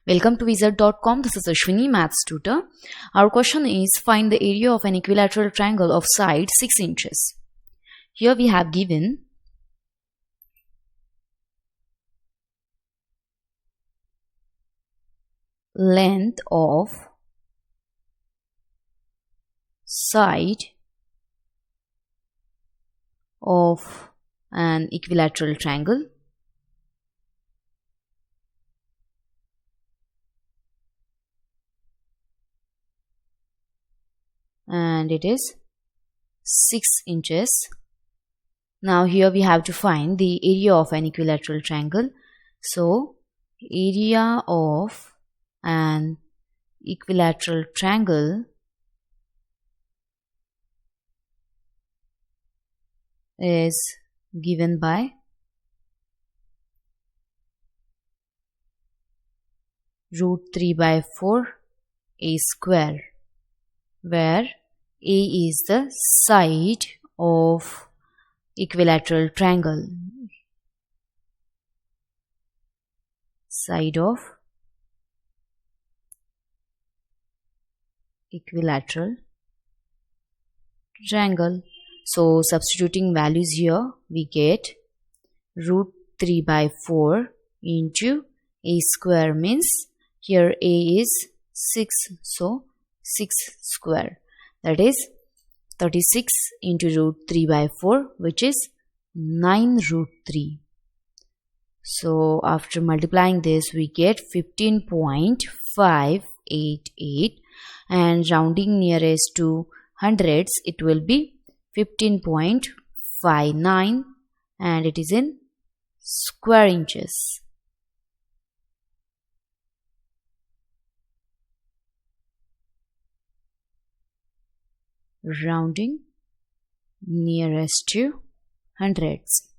Welcome to Wizard.com. This is Ashwini, Maths tutor. Our question is, find the area of an equilateral triangle of side 6 inches. Here we have given length of side of an equilateral triangle and it is 6 inches. Now here we have to find the area of an equilateral triangle. So area of an equilateral triangle is given by root 3/4 a square, where a is the side of equilateral triangle, side of equilateral triangle. So substituting values here, we get root 3/4 into a square, means here a is 6, so 6 square, that is 36 into root 3/4, which is 9 root 3. So after multiplying this, we get 15.588, and rounding nearest to hundreds, it will be 15.59, and it is in square inches. Rounding nearest to hundreds.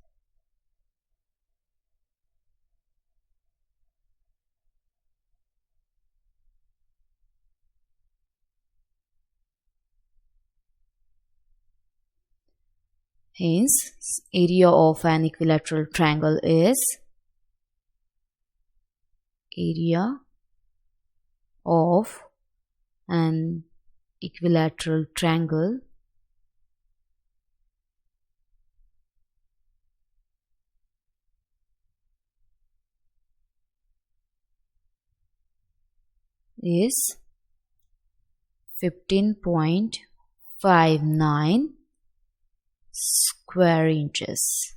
Hence, area of an equilateral triangle is area of an equilateral triangle is 15.59 square inches.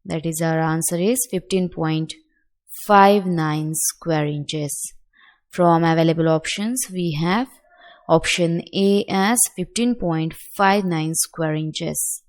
That is, our answer is 15.59 square inches. From available options, we have option A as 15.59 square inches.